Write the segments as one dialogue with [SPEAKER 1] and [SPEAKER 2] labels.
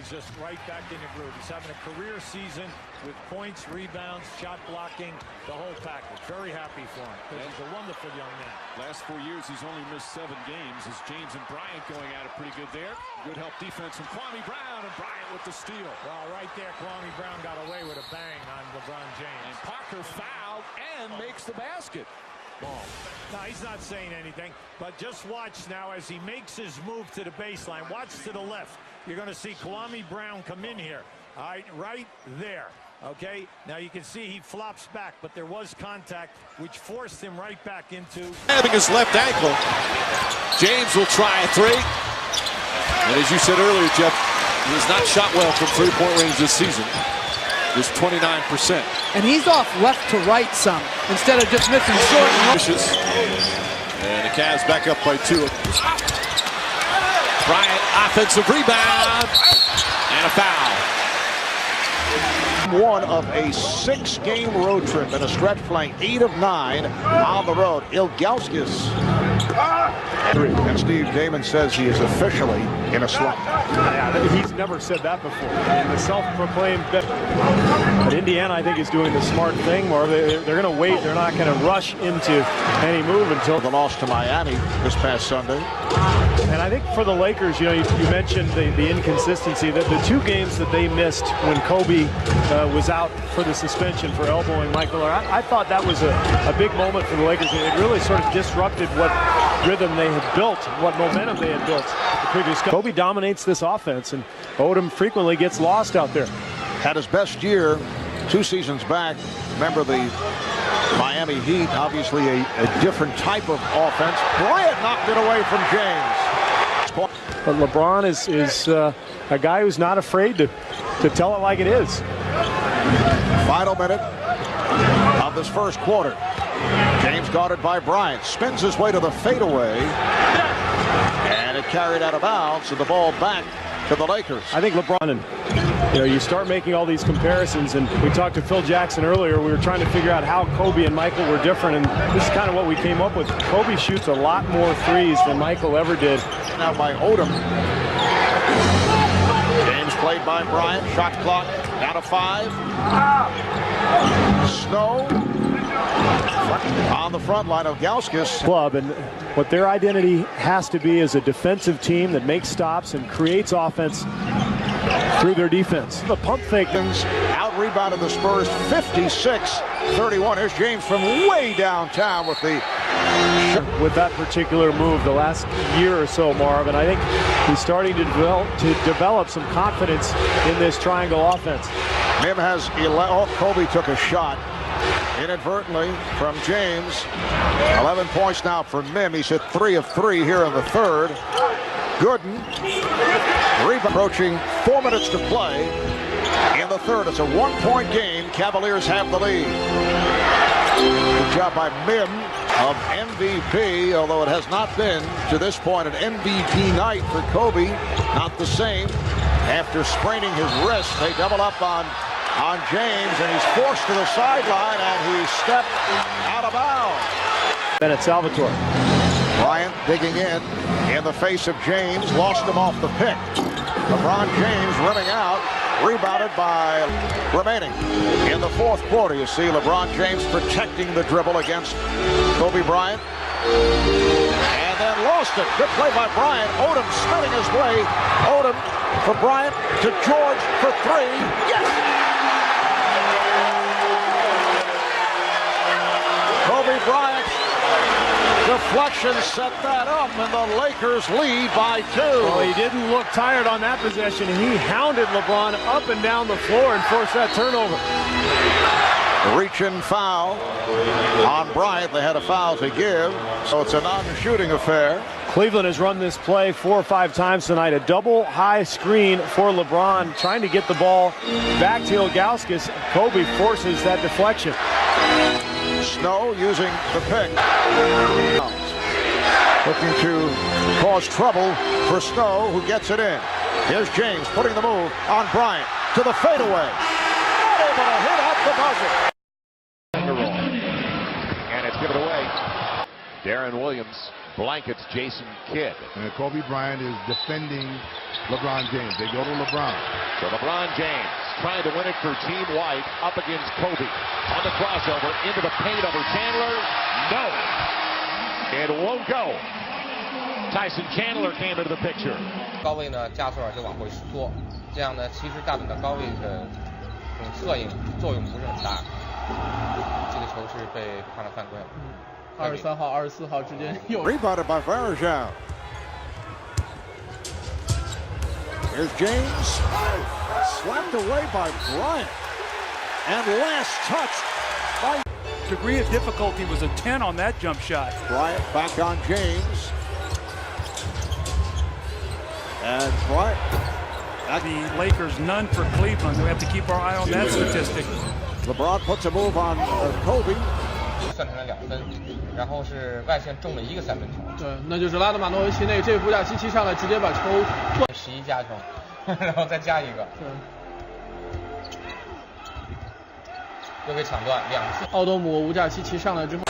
[SPEAKER 1] is just right back in the groove. He's having a career season with points, rebounds, shot blocking, the whole package. Very happy for him. He's a wonderful young man.
[SPEAKER 2] Last 4 years, he's only missed 7 games. As James and Bryant going at it pretty good there. Good help defense from Kobe Bryant, and Bryant with the steal.
[SPEAKER 1] Well, right there, Kobe Bryant got away with a bang on LeBron James.
[SPEAKER 2] And Parker fouled and makes the basket.
[SPEAKER 1] Ball. No, he's not saying anything, but just watch now as he makes his move to the baseline. Watch to the left. You're going to see Kwame Brown come in here. All right there. Okay, now you can see he flops back, but there was contact, which forced him right back into
[SPEAKER 2] having his left ankle. James will try a three. And as you said earlier, Jeff, he has not shot well from three-point range this season. Just 29%.
[SPEAKER 3] And he's off left to right some, instead of just missing short.
[SPEAKER 2] And the Cavs back up by 2. Bryant, offensive rebound, and a foul.
[SPEAKER 4] One of a 6-game road trip in a stretch, playing 8 of 9 on the road. Ilgauskas. And Steve Damon says he is officially in a slump.
[SPEAKER 5] Yeah, he's never said that before. And the self-proclaimed bet. But Indiana, I think, is doing the smart thing. More, they're going to wait. They're not going to rush into any move until
[SPEAKER 4] the loss to Miami this past Sunday.
[SPEAKER 5] And I think for the Lakers, you mentioned the inconsistency. That the 2 games that they missed when Kobe was out for the suspension for elbowing Michael. I thought that was a big moment for the Lakers. It really sort of disrupted what rhythm they had built, what momentum they had built the previous. Kobe dominates this offense, and Odom frequently gets lost out there.
[SPEAKER 4] Had his best year 2 seasons back. Remember the Miami Heat, obviously a different type of offense. Bryant knocked it away from James.
[SPEAKER 5] But LeBron is a guy who's not afraid to tell it like it is.
[SPEAKER 4] Final minute of this first quarter. James guarded by Bryant. Spins his way to the fadeaway. And it carried out of bounds, and the ball back to the Lakers.
[SPEAKER 5] I think LeBron, and you start making all these comparisons, and we talked to Phil Jackson earlier. We were trying to figure out how Kobe and Michael were different, and this is kind of what we came up with. Kobe shoots a lot more threes than Michael ever did.
[SPEAKER 4] Now by Odom. James played by Bryant. Shot clock down to 5. Snow on the front line of Ilgauskas.
[SPEAKER 5] Club, and what their identity has to be is a defensive team that makes stops and creates offense through their defense. The pump fake.
[SPEAKER 4] Out-rebounded the Spurs 56-31. Here's James from way downtown with
[SPEAKER 5] that particular move the last year or so, Marv, and I think he's starting to develop some confidence in this triangle offense.
[SPEAKER 4] Mim has 11. Kobe took a shot inadvertently from James. 11 points now for Mim. He's hit 3 of 3 here in the third. Gooden approaching 4 minutes to play in the third. It's a 1-point game. Cavaliers have the lead. Good job by Mim of MVP, although it has not been to this point an MVP night for Kobe. Not the same. After spraining his wrist, they double up on James, and he's forced to the sideline, and he stepped out of bounds.
[SPEAKER 5] Bennett Salvatore.
[SPEAKER 4] Bryant digging in the face of James, lost him off the pick. LeBron James running out, rebounded by remaining in the fourth quarter. You see LeBron James protecting the dribble against Kobe Bryant. And then lost it. Good play by Bryant. Odom spinning his way. Odom for Bryant to George for 3. Yes! Kobe Bryant. Deflection set that up, and the Lakers lead by 2.
[SPEAKER 5] Well, he didn't look tired on that possession. He hounded LeBron up and down the floor and forced that turnover.
[SPEAKER 4] Reach-in foul on Bryant. They had a foul to give, so it's a non-shooting affair.
[SPEAKER 5] Cleveland has run this play 4 or 5 times tonight. A double high screen for LeBron, trying to get the ball back to Ilgauskas. Kobe forces that deflection.
[SPEAKER 4] Snow using the pick. Looking to cause trouble for Snow, who gets it in. Here's James putting the move on Bryant to the fadeaway. Not able to hit at the buzzer. And it's given away.
[SPEAKER 2] Darren Williams
[SPEAKER 6] blankets Jason Kidd.
[SPEAKER 7] And Kobe Bryant is defending LeBron James. They go to LeBron.
[SPEAKER 6] So LeBron James trying to win it for Team White up against Kobe. On the crossover into the paint over Chandler. No. It won't go. Tyson Chandler came into the picture.
[SPEAKER 8] 高位呢加速就往回缩，这样呢其实大本的高位的这种侧应作用不是很大。这个球是被判了犯规了。
[SPEAKER 3] 23号、24号之间又
[SPEAKER 4] Rebounded by Varejao. Here's James. Slapped away by Bryant. And last touch by...
[SPEAKER 9] Degree of difficulty was a 10 on that jump shot.
[SPEAKER 4] Bryant back on James. And Bryant.
[SPEAKER 9] The Lakers none for Cleveland. We have to keep our eye on that statistic.
[SPEAKER 4] LeBron puts a move on Kobe.
[SPEAKER 8] 算成了2分，然后是外线中了1个3分球。
[SPEAKER 3] 对，那就是拉德马诺维奇内这五甲七七上来直接把球
[SPEAKER 8] 11加成，然后再加1个。又被抢断2次。
[SPEAKER 3] 奥多姆五甲七七上来之后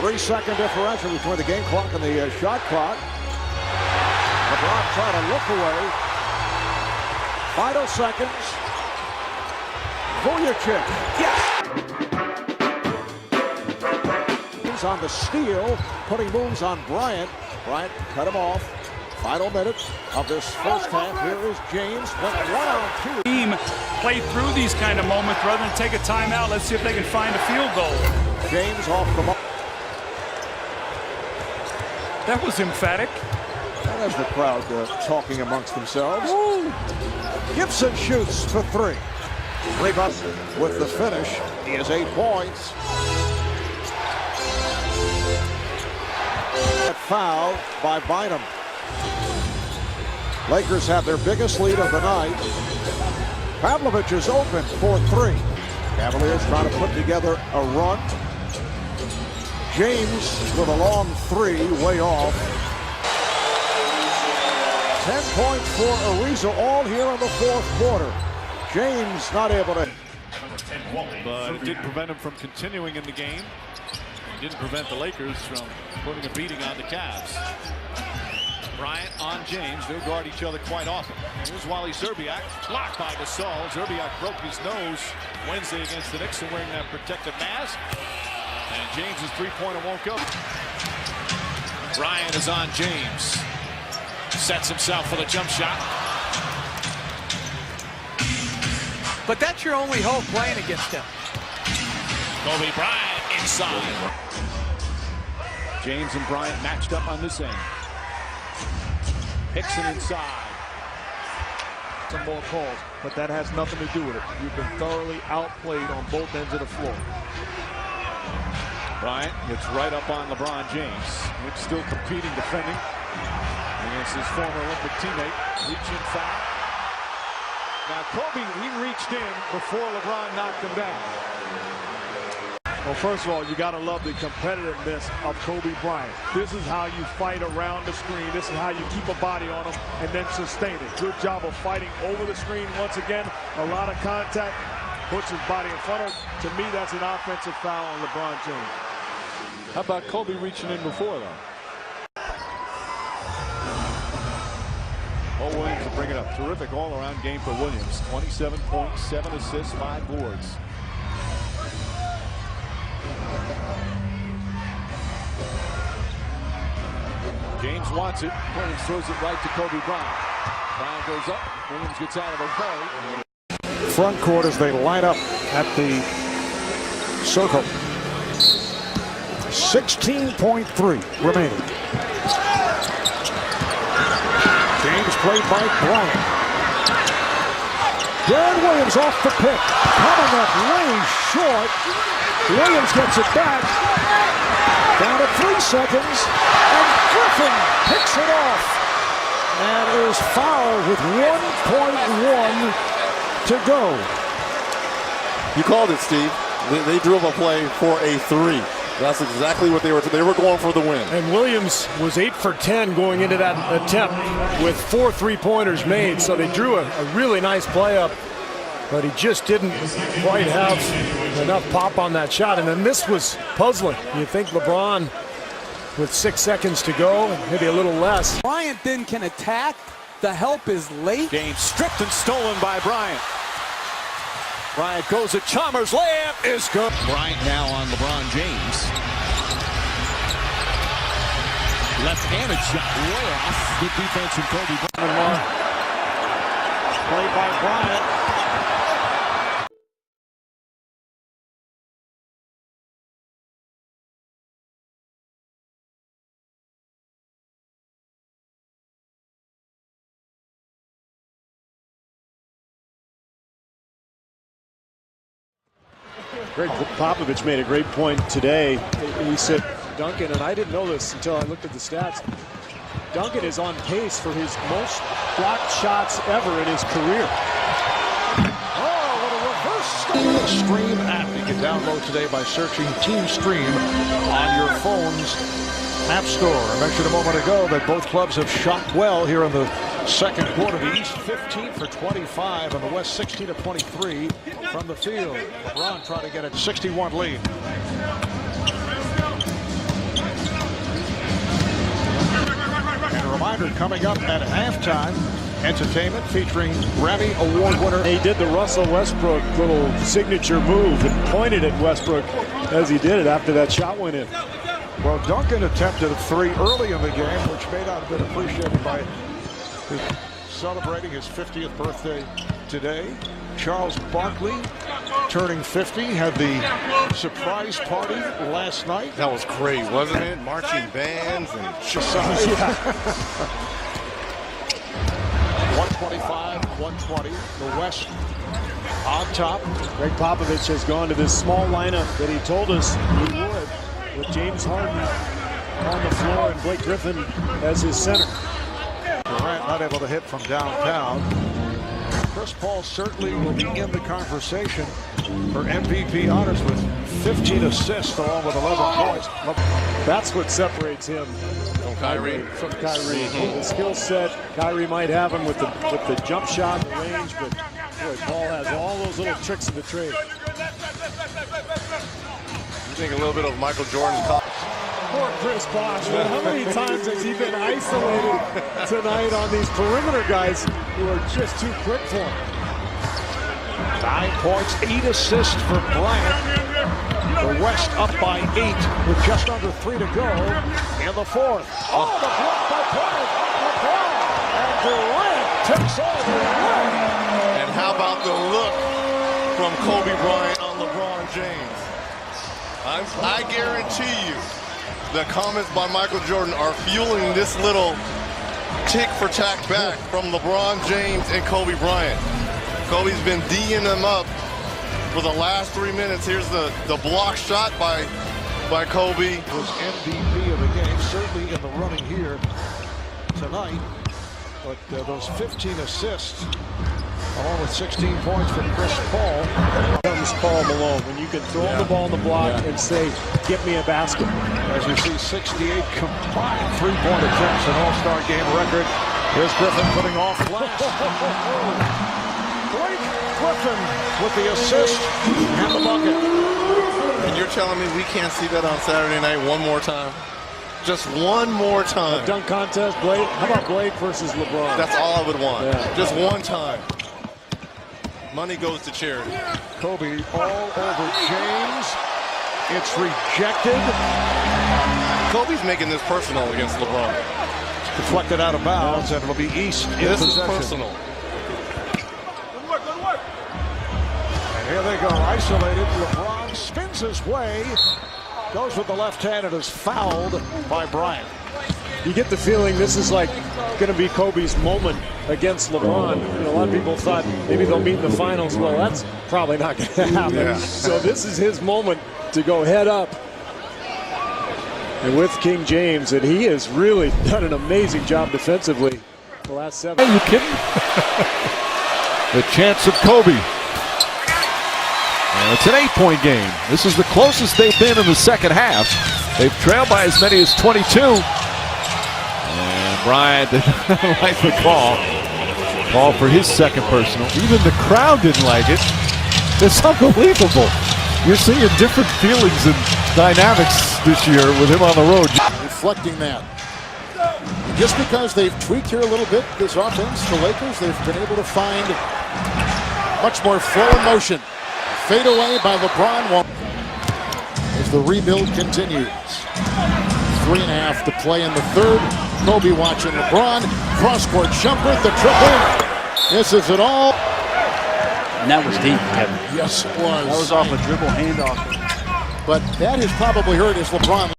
[SPEAKER 4] 3-second differential between the game clock and the shot clock. LeBron trying to look away. Final seconds. Vujicic. Yes! On the steal, putting moves on Bryant. Bryant cut him off. Final minute of this first half. Here is James. Went 1-on-2.
[SPEAKER 9] Team play through these kind of moments rather than take a timeout. Let's see if they can find a field goal.
[SPEAKER 4] James off the mark.
[SPEAKER 9] That was emphatic.
[SPEAKER 4] And as the crowd talking amongst themselves. Woo! Gibson shoots for 3. Rebound with the finish. He has 8 points. Foul by Bynum. Lakers have their biggest lead of the night. Pavlovich is open for 3. Cavaliers trying to put together a run. James with a long 3, way off. 10 points for Ariza, all here in the fourth quarter. James not able to.
[SPEAKER 2] But it didn't prevent him from continuing in the game. It didn't prevent the Lakers from putting a beating on the Cavs. Bryant on James. They'll guard each other quite often. Here's Wally Zerbiak. Blocked by Gasol. Zerbiak broke his nose Wednesday against the Knicks and wearing that protective mask. And James's three-pointer won't go. Bryant is on James. Sets himself for the jump shot.
[SPEAKER 3] But that's your only hope playing against him.
[SPEAKER 2] Kobe Bryant inside. James and Bryant matched up on this end. Hickson inside.
[SPEAKER 5] Some more calls, but that has nothing to do with it. You've been thoroughly outplayed on both ends of the floor.
[SPEAKER 2] Bryant gets right up on LeBron James, which still competing, defending against his former Olympic teammate. Reaching foul. Now Kobe, he reached in before LeBron knocked him down.
[SPEAKER 5] Well, first of all, you got to love the competitiveness of Kobe Bryant. This is how you fight around the screen. This is how you keep a body on him and then sustain it. Good job of fighting over the screen once again. A lot of contact. Puts his body in front of him. To me, that's an offensive foul on LeBron James.
[SPEAKER 2] How about Kobe reaching in before, though? Oh, Williams will bring it up. Terrific all-around game for Williams. 27 points, 7 assists, 5 boards. James wants it. Williams throws it right to Kobe Bryant. Bryant goes up. Williams gets out of the way.
[SPEAKER 4] Front court as they line up at the circle. 16.3 remaining. James played by Bryant. Darren Williams off the pick. Coming up way short. Williams gets it back. Down to 3 seconds. And Griffin picks it off. And is fouled with 1.1 to go.
[SPEAKER 10] You called it, Steve. They drew up a play for a 3. That's exactly what they were going for the win.
[SPEAKER 5] And Williams was 8 for 10 going into that attempt with 4 3-pointers made. So they drew a really nice play up, but he just didn't quite have enough pop on that shot. And then this was puzzling. You think LeBron with 6 seconds to go, maybe a little less.
[SPEAKER 3] Bryant then can attack. The help is late.
[SPEAKER 2] Game stripped and stolen by Bryant. Bryant goes at Chalmers. Layup is good.
[SPEAKER 11] Bryant now on LeBron James. Left-handed shot way off. Good defense from Kobe Bryant.
[SPEAKER 4] Played by Bryant.
[SPEAKER 5] Greg Popovich made a great point today. He said, Duncan, and I didn't know this until I looked at the stats, Duncan is on pace for his most blocked shots ever in his career.
[SPEAKER 4] Oh, what a reverse Stream app you can download today by searching Team Stream on your phone's app store. I mentioned a moment ago that both clubs have shot well here in the second quarter. The East 15 for 25 and the West 16 of 23 from the field. LeBron trying to get a 61 lead. And a reminder coming up at halftime, entertainment featuring Grammy Award winner.
[SPEAKER 5] He did the Russell Westbrook little signature move and pointed at Westbrook as he did it after that shot went in.
[SPEAKER 4] Well, Duncan attempted a 3 early in the game, which may not have been appreciated by celebrating his 50th birthday today. Charles Barkley turning 50, had the surprise party last night.
[SPEAKER 10] That was great, wasn't it? Marching bands and
[SPEAKER 4] 125, 120. The West on top.
[SPEAKER 5] Greg Popovich has gone to this small lineup that he told us he would, with James Harden on the floor and Blake Griffin as his center.
[SPEAKER 4] Durant not able to hit from downtown. Chris Paul certainly will be in the conversation for MVP honors with 15 assists along with 11 points.
[SPEAKER 5] That's what separates him
[SPEAKER 10] from Kyrie.
[SPEAKER 5] The skill set, Kyrie might have him with the jump shot, the range, but boy, Paul has all those little tricks of the trade.
[SPEAKER 10] You think a little bit of Michael Jordan's call.
[SPEAKER 5] Poor Chris Bosh, man. How many times has he been isolated tonight on these perimeter guys who are just too quick for him?
[SPEAKER 4] 9 points, 8 assists for Bryant. The West up by 8 with just under 3 to go in the fourth. Oh, the block by Bryant. LeBron. And Bryant takes all the way.
[SPEAKER 10] And how about the look from Kobe Bryant on LeBron James? I guarantee you the comments by Michael Jordan are fueling this little tick for tack back from LeBron James and Kobe Bryant. Kobe's been D'ing them up for the last 3 minutes. Here's the block shot by Kobe.
[SPEAKER 4] Was MVP of the game, certainly in the running here tonight. But those 15 assists, along with 16 points from Chris Paul.
[SPEAKER 5] Comes Paul Malone when you can throw the ball in the block and say, "Get me a basket."
[SPEAKER 4] As you see, 68 combined three-point attempts, an all-star game record. Here's Griffin putting off last. Blake Griffin with the assist and the bucket.
[SPEAKER 10] And you're telling me we can't see that on Saturday night one more time? Just one more time.
[SPEAKER 5] A dunk contest, Blake. How about Blake versus LeBron?
[SPEAKER 10] That's all I would want.
[SPEAKER 5] Yeah.
[SPEAKER 10] Just one time. Money goes to charity.
[SPEAKER 4] Kobe all over James. It's rejected.
[SPEAKER 10] Kobe's making this personal against LeBron.
[SPEAKER 4] Deflected out of bounds, and it'll be East in
[SPEAKER 10] This
[SPEAKER 4] possession.
[SPEAKER 10] is personal.
[SPEAKER 4] And here they go, isolated. LeBron spins his way, goes with the left hand, and is fouled by Bryant.
[SPEAKER 5] You get the feeling this is like going to be Kobe's moment against LeBron. You know, a lot of people thought maybe they'll meet in the finals. Well, that's probably not going to happen.
[SPEAKER 10] Yeah.
[SPEAKER 5] So this is his moment to go head up. And with King James, and he has really done an amazing job defensively the last 7.
[SPEAKER 9] Are you kidding? The chance of Kobe. And it's an 8-point game. This is the closest they've been in the second half. They've trailed by as many as 22. Bryant didn't like the call. Call for his second personal. Even the crowd didn't like it. It's unbelievable. You're seeing different feelings and dynamics this year with him on the road.
[SPEAKER 12] reflecting that. And just because they've tweaked here a little bit, this offense, the Lakers, they've been able to find much more flow and motion. Fade away by LeBron as the rebuild continues. 3.5 to play in the third. Kobe watching LeBron. Cross-court jumper, the triple. Misses it all.
[SPEAKER 3] And that was deep, Kevin.
[SPEAKER 12] Yes, it was.
[SPEAKER 3] That was off a dribble handoff.
[SPEAKER 12] But that has probably hurt his LeBron.